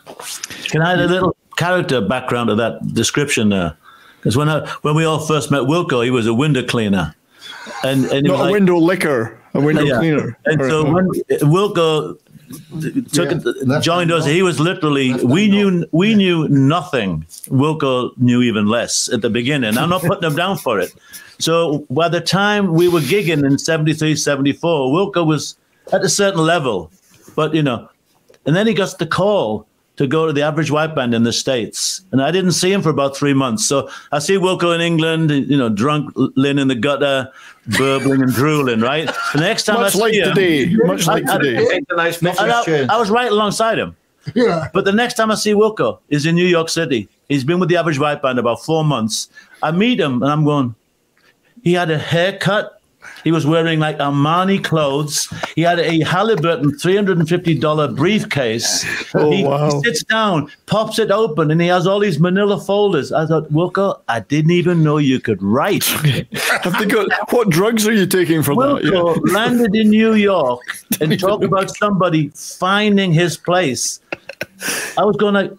Can I add a little character background to that description there? Because when we all first met Wilco, he was a window cleaner. And Not a window licker, a window cleaner. And so when Wilco joined us. He was literally, we knew nothing. Wilco knew even less at the beginning. I'm not putting him down for it. So by the time we were gigging in 73, 74, Wilco was at a certain level, but and then he got the call to go to the Average White Band in the States. And I didn't see him for about 3 months. So I see Wilco in England, drunk, laying in the gutter, burbling and drooling, right? The next time I see him... Much like today. I was right alongside him. Yeah. But the next time I see Wilco is in New York City. He's been with the Average White Band about 4 months. I meet him and I'm going, he had a haircut. He was wearing like Armani clothes. He had a Halliburton $350 briefcase. He sits down, pops it open, and he has all these manila folders. I thought, Wilco, I didn't even know you could write. What drugs are you taking for Wilco that? Yeah. landed in New York and talked about somebody finding his place. I was going like,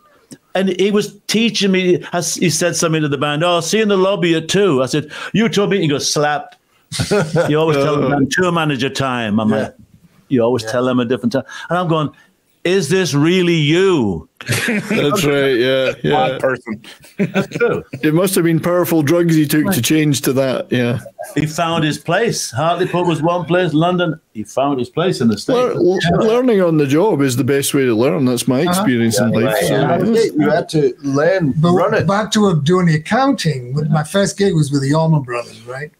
and he was teaching me. He said something to the band, "Oh, see you in the lobby at 2." I said, "You told me." He goes, "Slap." You always tell them tour manager time. I'm like, you always tell them a different time. And I'm going, is this really you? That's right. Yeah. Odd person. That's true. It must have been powerful drugs he took to change to that. Yeah. He found his place. Hartlepool was one place. London, he found his place in the States. Learning on the job is the best way to learn. That's my experience in life. You had to learn, run it. Back to doing the accounting. My first gig was with the Allman Brothers, right?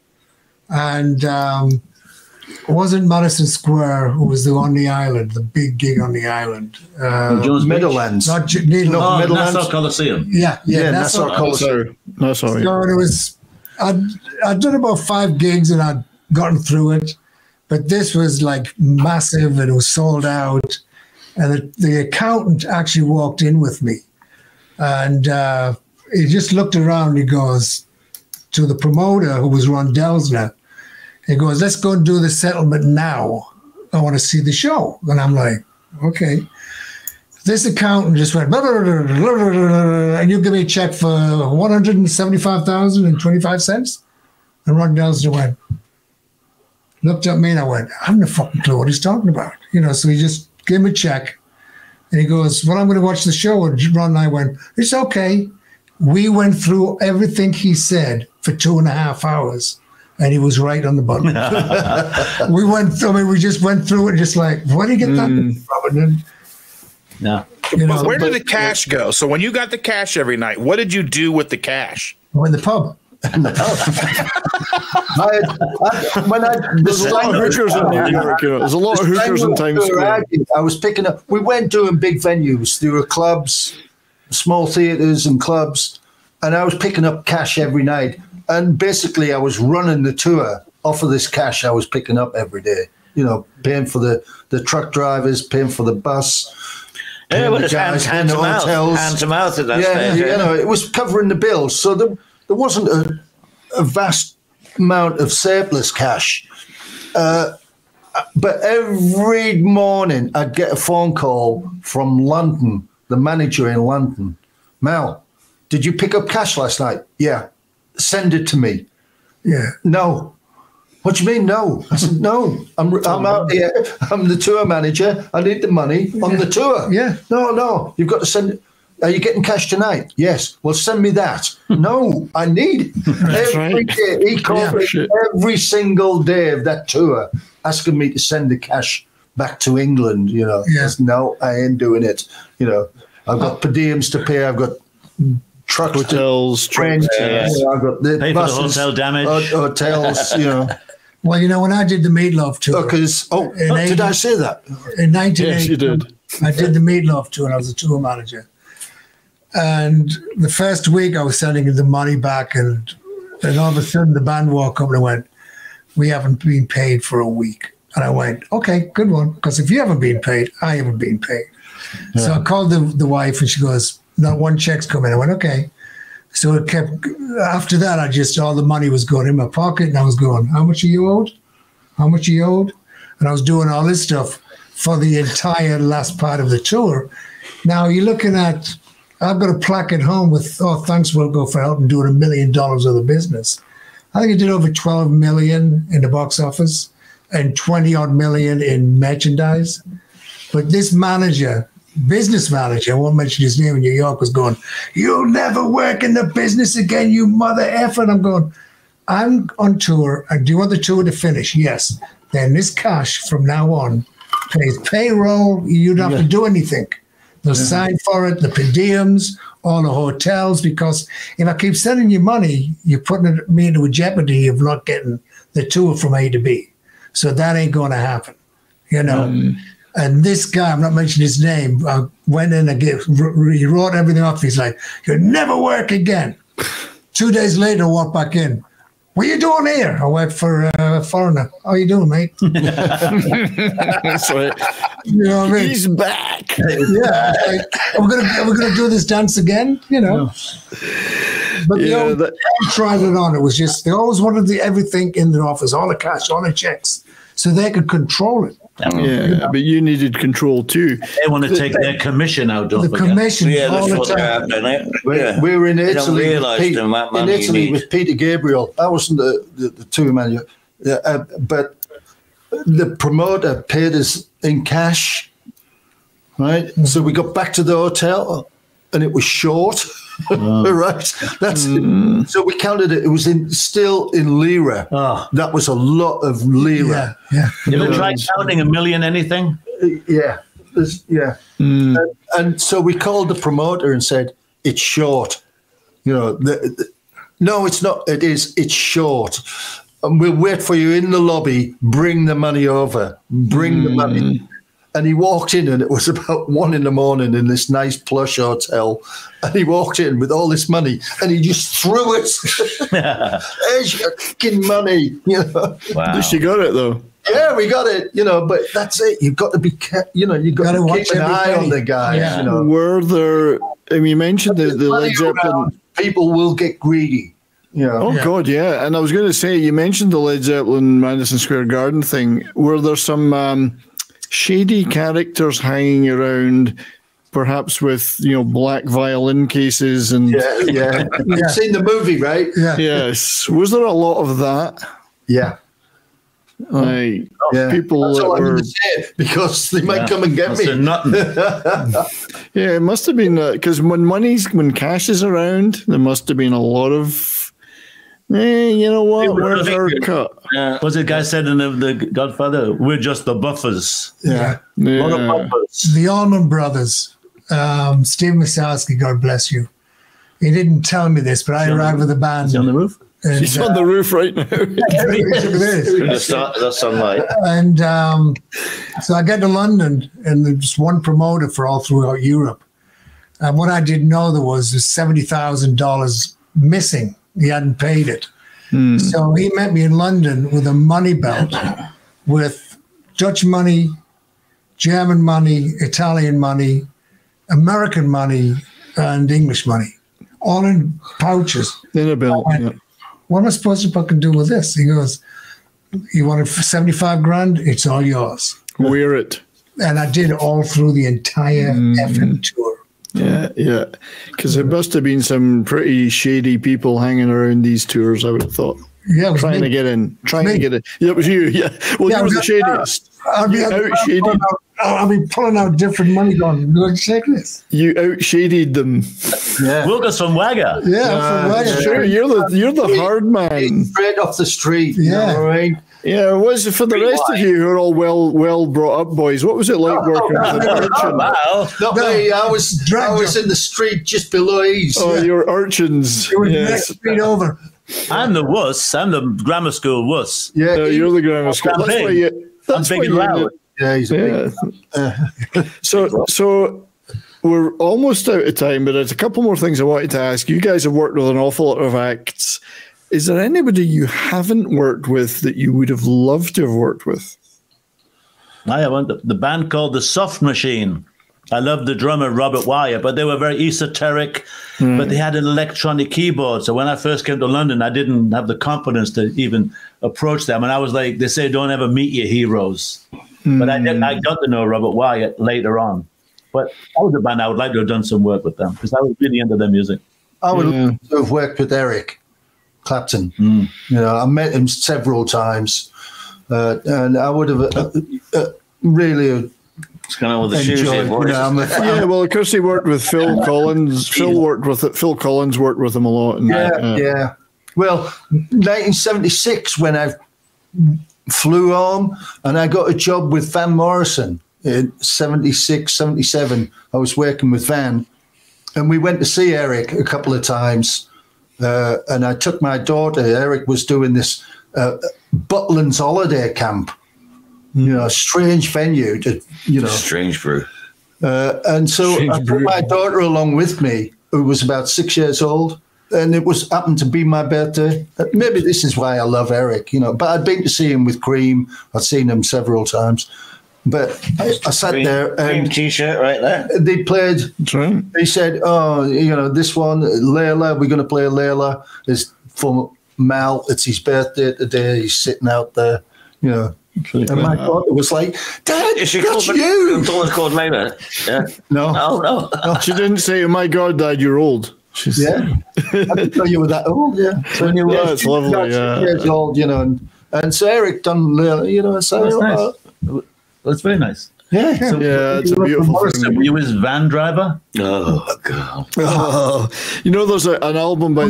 And it wasn't Madison Square who was on the island, the big gig on the island. Jones Meadowlands. Meadowlands. Nassau Coliseum. Yeah, Nassau Coliseum. So it was, I'd done about 5 gigs and I'd gotten through it. But this was like massive and it was sold out. And the accountant actually walked in with me. And he just looked around and he goes to the promoter, who was Ron Delsner. He goes, "Let's go and do the settlement now. I want to see the show." And I'm like, okay. This accountant just went, blah, blah, blah, blah, blah, blah, and you give me a check for $175,025. And Ron Delsner went, looked at me and I went, I have no fucking clue what he's talking about. So he just gave me a check. And he goes, "Well, I'm going to watch the show." And Ron and I went, "It's okay." We went through everything he said for 2.5 hours. And he was right on the button. We just went through it just like, where did you get that from? No. But where did the cash go? So when you got the cash every night, what did you do with the cash? In the pub. There's a lot of hookers in New York. There's a lot of hookers in Times Square. I was picking up. We weren't doing big venues. There were clubs, small theaters and clubs, and I was picking up cash every night. And basically, I was running the tour off of this cash I was picking up every day. Paying for the truck drivers, paying for the bus. Yeah, well, it's hand to mouth at that stage. It was covering the bills. So there wasn't a vast amount of surplus cash. But every morning, I'd get a phone call from London, the manager in London. "Mel, did you pick up cash last night?" "Yeah." "Send it to me." Yeah. "No." "What do you mean, no?" I said, "No, I'm out here. I'm the tour manager. I need the money on the tour." Yeah. No, you've got to send it. "Are you getting cash tonight?" "Yes." "Well, send me that." "No, I need it." Every day. He called me every single day of that tour, asking me to send the cash back to England. I said, "No, I ain't doing it." I've got per diems to pay. I've got truck hotels, I've got the pay buses, for the hotel damage, hotels. Well, when I did the Meatloaf tour, did I say that? In 1980, yes, you did. I did the Meatloaf tour, and I was a tour manager. And the first week, I was sending the money back, and all of a sudden, the band walked up and went, "We haven't been paid for a week." And I went, "Okay, good one, because if you haven't been paid, I haven't been paid." Yeah. So I called the wife, and she goes, "Not one check's coming." I went, "Okay." So it kept, after that, all the money was going in my pocket, and I was going, "How much are you owed? How much are you owed?" And I was doing all this stuff for the entire last part of the tour. Now you're looking at, I've got a plaque at home with, "Thanks, Wilco, for helping doing $1 million of the business." I think I did over 12 million in the box office and 20 odd million in merchandise. But this manager, business manager, I won't mention his name, in New York, was going, "You'll never work in the business again, you mother effer." And I'm going, "I'm on tour. Do you want the tour to finish?" "Yes." "Then this cash from now on pays payroll. You don't have to do anything. They'll sign for it, the per diems, all the hotels, because if I keep sending you money, you're putting me into a jeopardy of not getting the tour from A to B. So that ain't going to happen, you know." And this guy, I'm not mentioning his name, went in and he wrote everything off. He's like, "You'll never work again." 2 days later, I walked back in. "What are you doing here?" "I work for a foreigner." "How you doing, mate?" That's right. You know what I mean? He's back. Yeah. Like, we're gonna do this dance again, you know. No. But they tried it on. It was just, they always wanted everything in their office, all the cash, all the checks, so they could control it. Yeah, but you needed control too. They want to take their commission out. The commission, all the time. We were in Italy. With Peter Gabriel. I wasn't the tour manager, but the promoter paid us in cash, right? So we got back to the hotel, and it was short. Right, that's so we counted it. It was still in lira. That was a lot of lira. Yeah. You ever tried counting a million anything? Yeah. And so we called the promoter and said, "It's short." You know, no, it's not. It is. It's short. And we'll wait for you in the lobby. Bring the money over. Bring the money. And he walked in, and it was about 1 a.m. in this nice plush hotel. And he walked in with all this money, and he just threw it. "There's your fucking money." You know? Wow. At least you got it, though. Yeah, we got it. You know, but that's it. You've got to be, you've got to keep an eye on the guys. Yeah. You know, were there? I mean, you mentioned the Led Zeppelin. People will get greedy. Yeah. Oh God, yeah. And I was going to say, you mentioned the Led Zeppelin Madison Square Garden thing. Were there some shady characters hanging around, perhaps with black violin cases and You've seen the movie, right? Yes. Was there a lot of that? Yeah. People That's all that I'm were going to say, because they might come and get me. Nothing. Yeah, it must have been because when cash is around, there must have been a lot of you know what? Where's our cut? What's the guy said in the Godfather? "We're just the buffers." Yeah. What the buffers? The Allman Brothers, Steve Masowski, God bless you. He didn't tell me this, but I arrived with a band. Is he on the roof? And, He's on the roof right now. The sunlight. And so I get to London, and there's one promoter for all throughout Europe. And what I didn't know there was $70,000 missing. He hadn't paid it. So he met me in London with a money belt with Dutch money, German money, Italian money, American money, and English money, all in pouches. In a belt. What am I supposed to fucking do with this? He goes, "You want it for 75 grand? It's all yours." Wear it. And I did all through the entire effing tour. Yeah. Because it must have been some pretty shady people hanging around these tours, I would have thought. Yeah, trying to get in. Yeah, it was you. Yeah. Well, you were the shadiest. I'll be pulling out different money going, "Check this." You out-shaded them. Yeah. Wilkes from Wagga. Yeah, from Wagga. Sure, you're the hard man. Straight off the street. Yeah. You know what I mean? Yeah, it was for the rest of you who are all well brought up boys. What was it like working with an urchin? Not me. I was in the street just below East. Oh, you're urchins. You were the next street over. I'm the wuss. I'm the grammar school wuss. Yeah, you're the grammar school. I'm big. I'm big and loud. Yeah, he's big. So we're almost out of time, but there's a couple more things I wanted to ask. You guys have worked with an awful lot of acts. Is there anybody you haven't worked with that you would have loved to have worked with? I want the band called The Soft Machine. I loved the drummer, Robert Wyatt, but they were very esoteric, but they had an electronic keyboard. So when I first came to London, I didn't have the confidence to even approach them. And I was like, they say, don't ever meet your heroes. But I got to know Robert Wyatt later on. But that was a band I would like to have done some work with them, because I was really into their music. I would love to have worked with Eric Clapton. You know, I met him several times, and I would have really What's going on with the shoes here, boys? Yeah, well, of course he worked with Phil Collins. Phil Collins worked with him a lot. And yeah. Well, 1976 when I flew home and I got a job with Van Morrison in 76, 77. I was working with Van, and we went to see Eric a couple of times. And I took my daughter. Eric was doing this Butland's holiday camp. You know, a strange venue to, strange brew. And so I took my daughter along with me, who was about 6 years old, and it happened to be my birthday. Maybe this is why I love Eric, but I'd been to see him with Cream. I'd seen him several times. But I sat there and Cream T-shirt right there. They played. They said, this one, Layla, we're going to play Layla. It's for Mal. It's his birthday today. He's sitting out there, And my daughter was like, Dad, that's you. Daughter's called Layla. Yeah. No. No. She didn't say, oh, my God, Dad, you're old. I didn't know you were that old, yeah. So it's lovely, yeah. Years old, and so Eric done, so that's nice. That's very nice. Yeah. So, it's a beautiful thing. Were you his van driver? Oh, God. There's an album by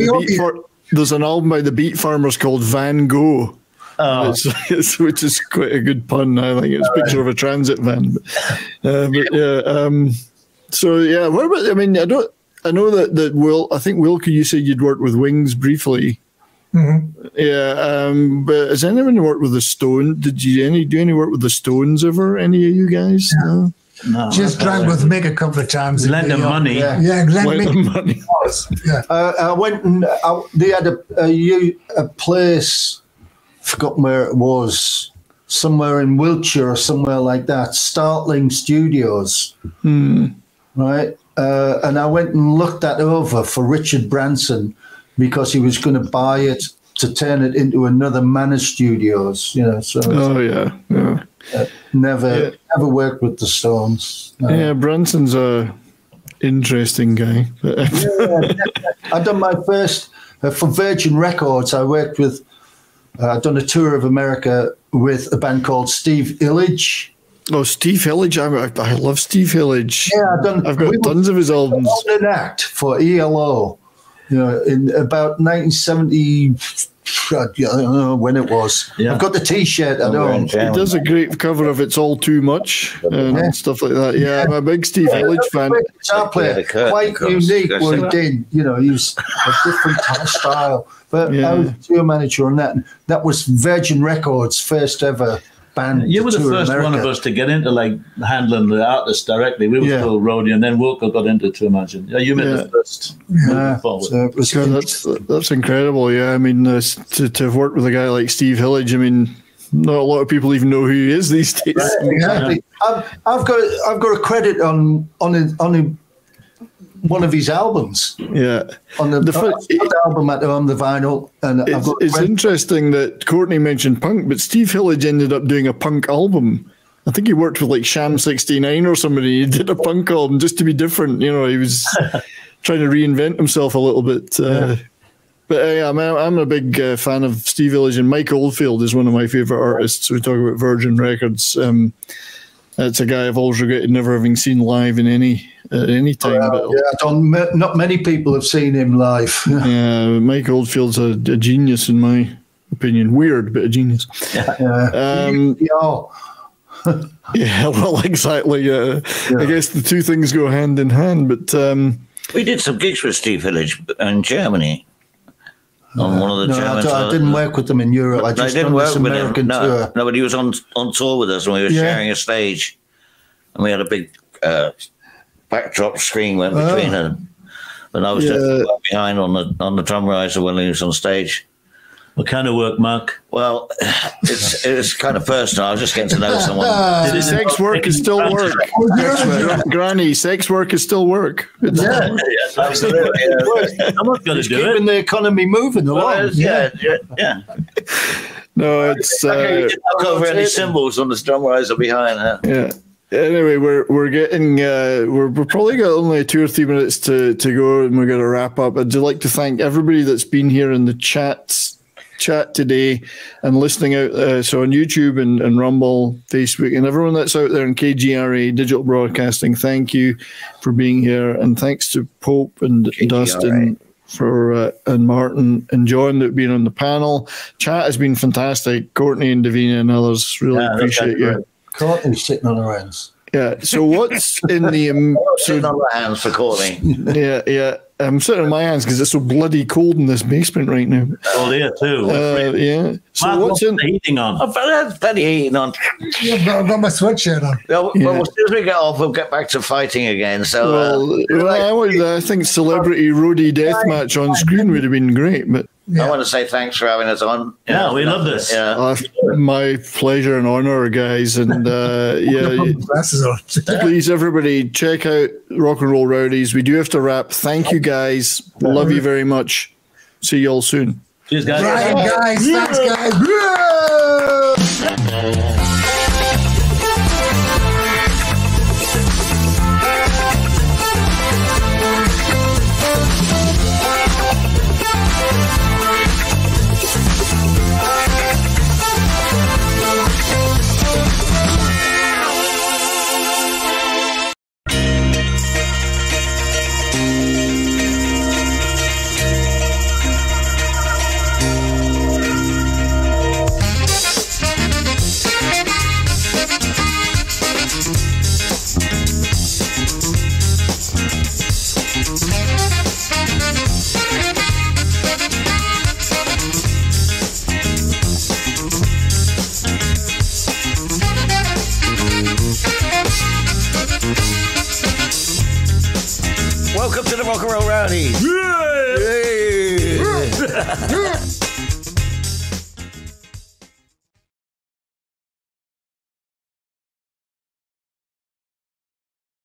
the Beat Farmers called Van Gogh. Oh. Which is quite a good pun. I think it's a picture of a transit van. What about? I know that Will. I think Wilkie, you said you'd worked with Wings briefly. Mm-hmm. Yeah, but has anyone worked with the Stones? Did you do any work with the Stones ever? Any of you guys? No. Just drank with Mick a couple of times. Lend them money. Yeah, lend them money. I went and they had a place. Forgotten where it was, somewhere in Wiltshire or somewhere like that, Startling Studios, right? And I went and looked that over for Richard Branson because he was going to buy it to turn it into another Manor Studios, So never worked with the Stones. No. Yeah, Branson's a interesting guy. I've done my first for Virgin Records. I worked with. I've done a tour of America with a band called Steve Illage. Oh, Steve Illage! I love Steve Illage. Yeah, I've got tons of his albums. An act for ELO, in about 1970. I don't know when it was. Yeah. I've got the T-shirt. I know. He does a great cover of "It's All Too Much" and stuff like that. Yeah, I'm a big Steve Illage fan. Guitar player, quite unique. What he did, he was a different kind of style. But I was tour manager on that. That was Virgin Records' first ever band. You were the first one of us to get into handling the artists directly. We were still roadie, and then Wilco got into tour managing. You made the first. So that's incredible. Yeah, I mean, to have worked with a guy like Steve Illage, not a lot of people even know who he is these days. Exactly. I've got a credit on one of his albums. Yeah, on the album on the vinyl, and it's interesting that Courtney mentioned punk, but Steve Illage ended up doing a punk album. I think he worked with Sham 69 or somebody. He did a punk album just to be different. He was trying to reinvent himself a little bit. But I'm a big fan of Steve Illage, and Mike Oldfield is one of my favorite artists. We talk about Virgin Records. It's a guy I've always regretted never having seen live at any time. Not many people have seen him live. Yeah, Mike Oldfield's a genius in my opinion. Weird, but a genius. Yeah, well, exactly. I guess the two things go hand in hand. But we did some gigs with Steve Illage in Germany. On one of the German I didn't work with them in Europe. I just didn't work with him. No, but he was on tour with us, and we were sharing a stage, and we had a big backdrop screen went between them, and I was just behind on the drum riser when he was on stage. What kind of work, Mark? Well, it's kind of personal. I was just getting to know someone. Sex work is still work. Granny, sex work is still work. Yeah, absolutely. I'm not going to do keeping the economy moving along. Yeah. No, it's. I can't cover any symbols on the drum riser behind her. Yeah. Anyway, we're getting we're probably got only 2 or 3 minutes to go, and we're going to wrap up. I'd like to thank everybody that's been here in the chats. chat today and listening out. So on YouTube and Rumble, Facebook, and everyone that's out there in KGRA Digital Broadcasting, thank you for being here. And thanks to Pope and KGRA. Dustin and Martin and John that have been on the panel. Chat has been fantastic. Courtney and Davina and others, really appreciate you. Courtney's sitting on her hands. Yeah. So what's in the sitting on my hands for Courtney? Yeah. I'm sitting on my hands because it's so bloody cold in this basement right now. Oh, there too. Yeah. So Mark, what's in the heating on? I've had plenty of heating on. I've got my sweatshirt on. Well, as soon as we get off, we'll get back to fighting again. So, I think celebrity roadie deathmatch on screen would have been great, but. I want to say thanks for having us on. Yeah, we love this. Yeah. My pleasure and honor, guys. And please, everybody, check out Rock and Roll Rowdies. We do have to wrap. Thank you, guys. Love you very much. See you all soon. Cheers, guys. Right, guys. Thanks, guys. Welcome to the Rock and Roll Rowdies. Yay!